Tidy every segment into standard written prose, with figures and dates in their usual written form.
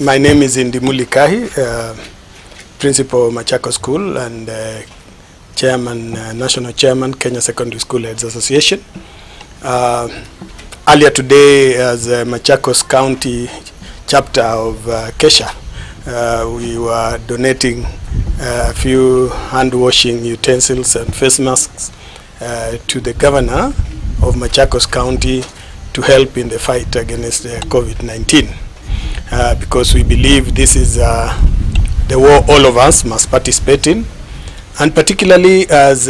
My name is Indimuli Kahi, Principal Machakos School and National Chairman, Kenya Secondary School Heads Association. Earlier today, as Machakos County chapter of Kessha, we were donating a few hand-washing utensils and face masks to the governor of Machakos County to help in the fight against COVID-19. Because we believe this is the war all of us must participate in, and particularly as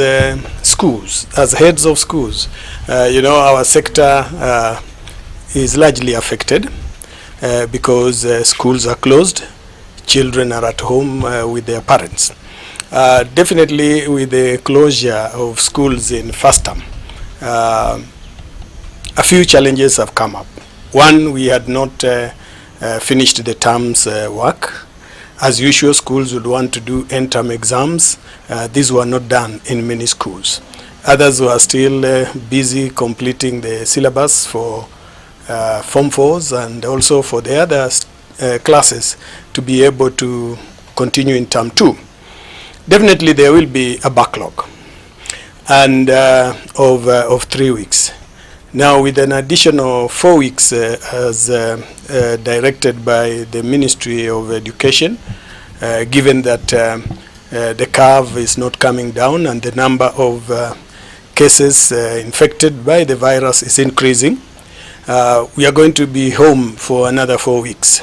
schools, as heads of schools. Our sector is largely affected because schools are closed, children are at home with their parents. Definitely with the closure of schools in first term, a few challenges have come up. One, we had not finished the term's work. As usual, schools would want to do end-term exams. These were not done in many schools. Others were still busy completing the syllabus for Form 4s and also for the other classes to be able to continue in Term 2. Definitely there will be a backlog and of 3 weeks. Now, with an additional 4 weeks as directed by the Ministry of Education, given that the curve is not coming down and the number of cases infected by the virus is increasing, we are going to be home for another 4 weeks.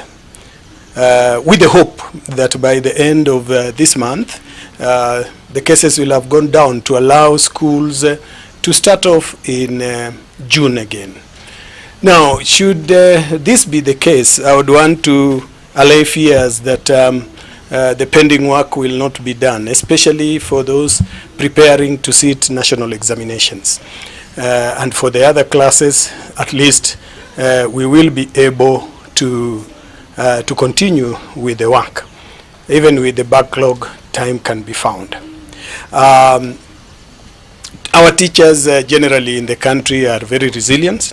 With the hope that by the end of this month, the cases will have gone down to allow schools to start off in June again. Now, should this be the case, I would want to allay fears that the pending work will not be done, especially for those preparing to sit national examinations. And for the other classes, at least we will be able to continue with the work. Even with the backlog, time can be found. Our teachers generally in the country are very resilient,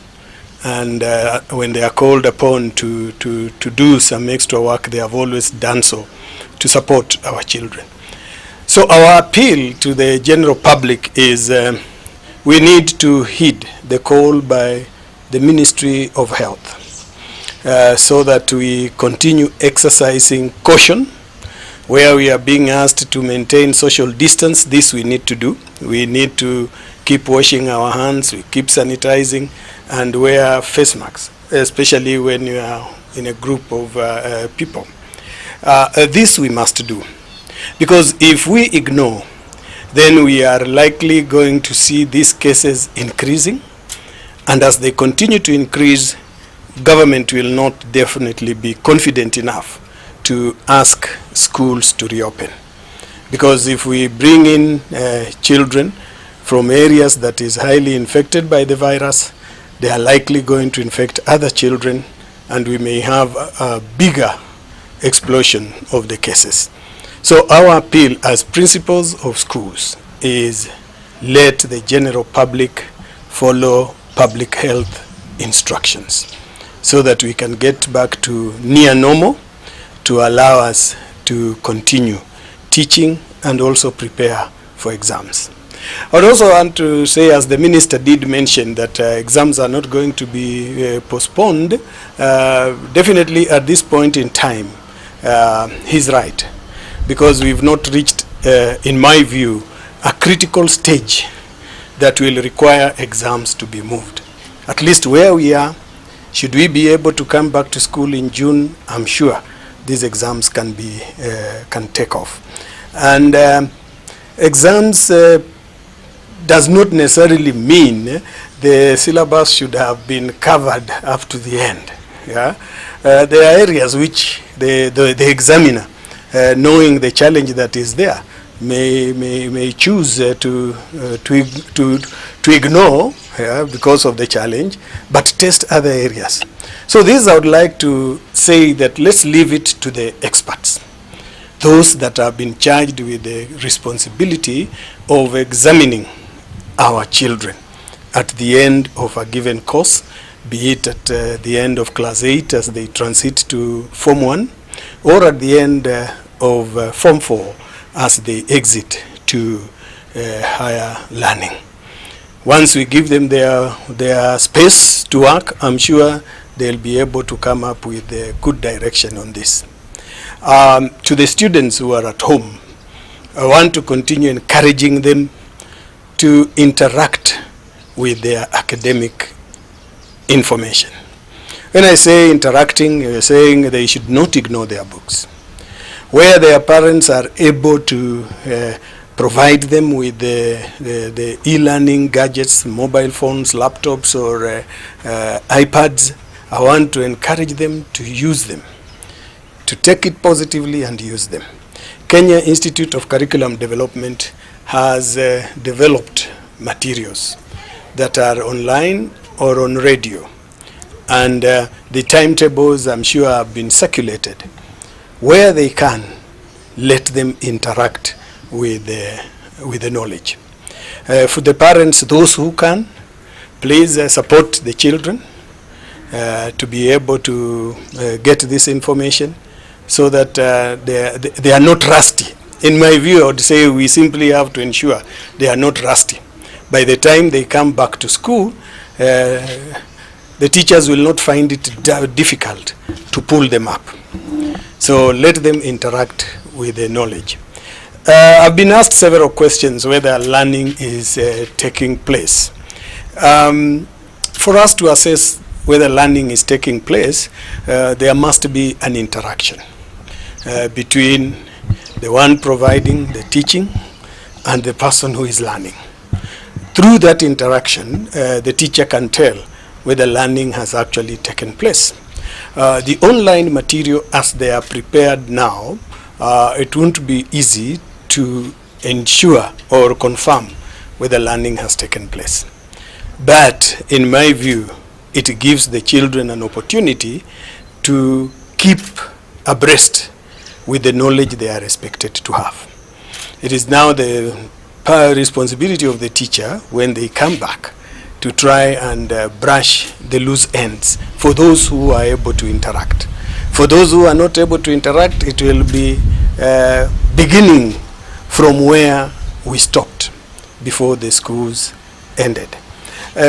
and when they are called upon to do some extra work, they have always done so to support our children. So our appeal to the general public is we need to heed the call by the Ministry of Health so that we continue exercising caution. Where we are being asked to maintain social distance, this we need to do. We need to keep washing our hands, we keep sanitizing, and wear face masks, especially when you are in a group of people. This we must do, because if we ignore, then we are likely going to see these cases increasing, and as they continue to increase, government will not definitely be confident enough to ask schools to reopen. Because if we bring in children from areas that is highly infected by the virus, they are likely going to infect other children, and we may have a bigger explosion of the cases. So our appeal as principals of schools is let the general public follow public health instructions so that we can get back to near normal, to allow us to continue teaching and also prepare for exams. I would also want to say, as the minister did mention, that exams are not going to be postponed. Definitely at this point in time, he's right, because we've not reached, in my view, a critical stage that will require exams to be moved. At least where we are, should we be able to come back to school in June, I'm sure these exams can take off. And exams does not necessarily mean the syllabus should have been covered up to the end. Yeah? There are areas which the examiner, knowing the challenge that is there, may choose to ignore because of the challenge, but test other areas. So this I would like to say that let's leave it to the experts, those that have been charged with the responsibility of examining our children at the end of a given course, be it at the end of class 8 as they transit to Form 1, or at the end of Form 4 as they exit to higher learning. Once we give them their space to work, I'm sure they'll be able to come up with a good direction on this. To the students who are at home, I want to continue encouraging them to interact with their academic information. When I say interacting, I'm saying they should not ignore their books. Where their parents are able to provide them with the e-learning gadgets, mobile phones, laptops, or iPads, I want to encourage them to use them, to take it positively and use them. Kenya Institute of Curriculum Development has developed materials that are online or on radio, and the timetables, I'm sure, have been circulated. Where they can, let them interact with the knowledge. For the parents, those who can, please support the children to be able to get this information so that they are not rusty. In my view, I would say we simply have to ensure they are not rusty. By the time they come back to school, the teachers will not find it difficult to pull them up. So let them interact with the knowledge. I've been asked several questions whether learning is taking place. For us to assess whether learning is taking place, there must be an interaction between the one providing the teaching and the person who is learning. Through that interaction, the teacher can tell whether learning has actually taken place. The online material as they are prepared now, it won't be easy to ensure or confirm whether learning has taken place. But in my view, it gives the children an opportunity to keep abreast with the knowledge they are expected to have. It is now the responsibility of the teacher when they come back to try and brush the loose ends for those who are able to interact. For those who are not able to interact, it will be beginning from where we stopped before the schools ended.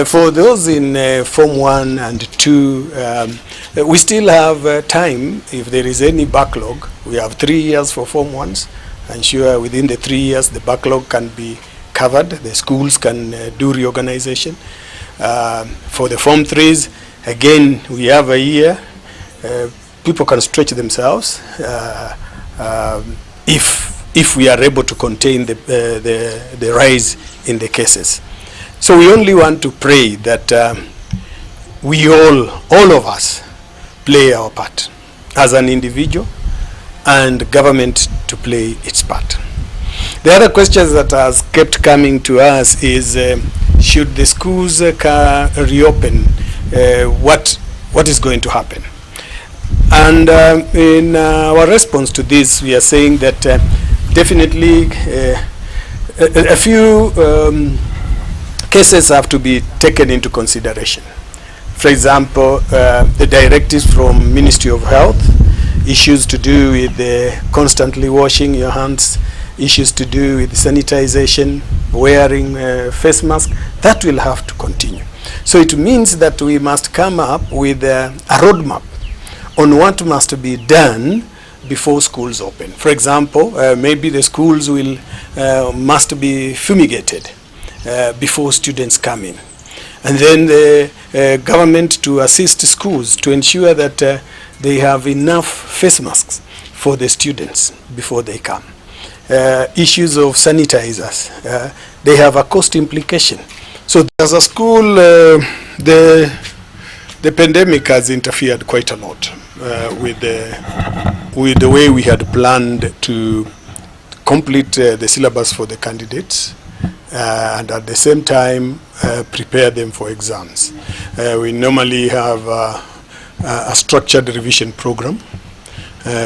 For those in Form 1 and 2, we still have time. If there is any backlog, we have 3 years for Form 1s. I'm sure within the 3 years the backlog can be covered. The schools can do reorganization. For the Form 3s, again, we have a year. People can stretch themselves if we are able to contain the rise in the cases. So we only want to pray that we all of us, play our part as an individual, and government to play its part. The other questions that has kept coming to us is, should the schools reopen, what is going to happen? And in our response to this, we are saying that definitely a few cases have to be taken into consideration. For example, the directives from Ministry of Health, issues to do with constantly washing your hands, issues to do with sanitization, wearing face mask, that will have to continue. So it means that we must come up with a roadmap on what must be done before schools open. For example, maybe the schools must be fumigated before students come in. And then the government to assist schools to ensure that they have enough face masks for the students before they come. Issues of sanitizers, they have a cost implication. So as a school, the pandemic has interfered quite a lot with the way we had planned to complete the syllabus for the candidates and at the same time prepare them for exams. We normally have a structured revision program,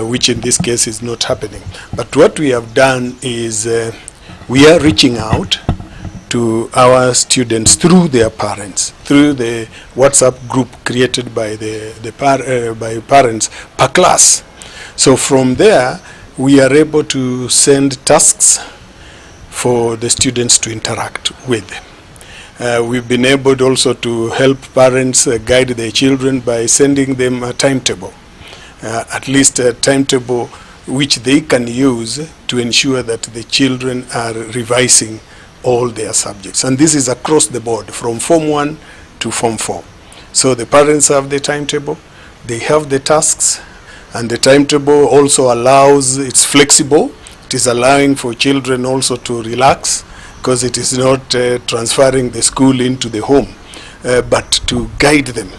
which in this case is not happening. But what we have done is we are reaching out to our students through their parents, through the WhatsApp group created by by parents per class. So from there, we are able to send tasks for the students to interact with. We've been able also to help parents guide their children by sending them a timetable, at least a timetable which they can use to ensure that the children are revising all their subjects. And this is across the board, from Form 1 to Form 4. So the parents have the timetable, they have the tasks, and the timetable also allows, it's flexible, it is allowing for children also to relax, because it is not transferring the school into the home, but to guide them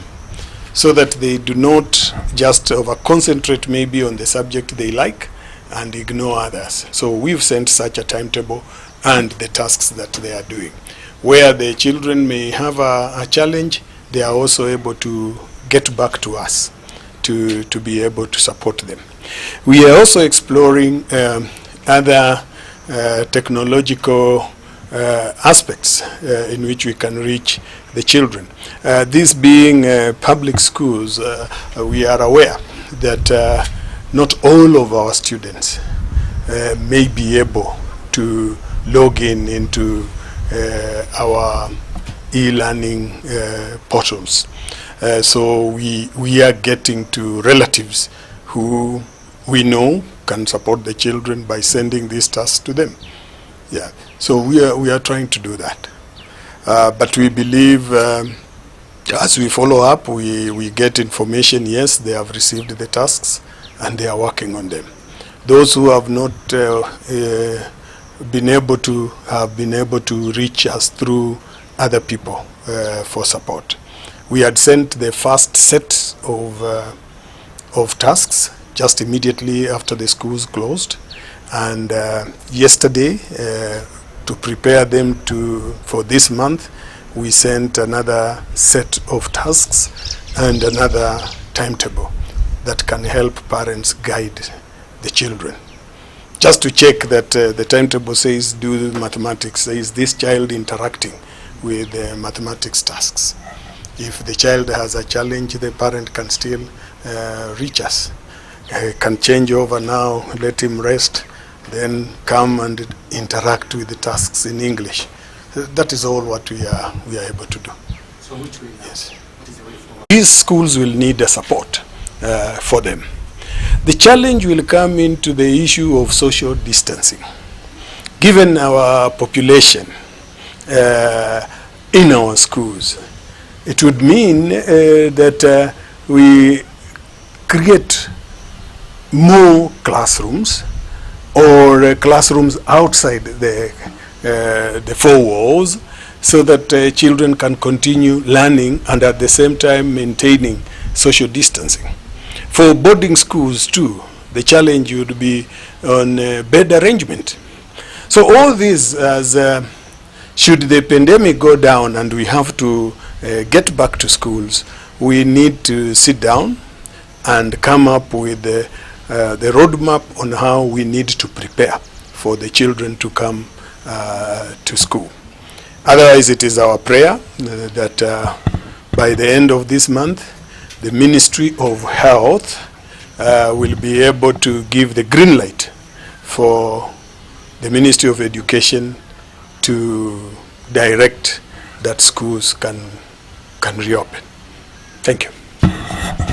so that they do not just over-concentrate maybe on the subject they like and ignore others. So we've sent such a timetable and the tasks that they are doing. Where the children may have a challenge, they are also able to get back to us to be able to support them. We are also exploring other technological aspects in which we can reach the children. This being public schools, we are aware that not all of our students may be able to log into our e-learning portals. So we are getting to relatives who we know can support the children by sending these tasks to them. Yeah, so we are trying to do that. But we believe as we follow up, we get information, yes, they have received the tasks and they are working on them. Those who have not been able to reach us through other people for support. We had sent the first set of tasks just immediately after the schools closed, and yesterday, to prepare them for this month, we sent another set of tasks and another timetable that can help parents guide the children. Just to check that the timetable says do mathematics, says this child interacting with mathematics tasks. If the child has a challenge, the parent can still reach us. Can change over now, let him rest, then come and interact with the tasks in English. That is all what we are able to do. So which way? Yes. These schools will need a support for them. The challenge will come into the issue of social distancing. Given our population in our schools, it would mean that we create more classrooms or classrooms outside the four walls, so that children can continue learning and at the same time maintaining social distancing. For boarding schools too, the challenge would be on bed arrangement. So all this, should the pandemic go down and we have to get back to schools, we need to sit down and come up with the roadmap on how we need to prepare for the children to come to school. Otherwise, it is our prayer that by the end of this month, the Ministry of Health will be able to give the green light for the Ministry of Education to direct that schools can reopen. Thank you.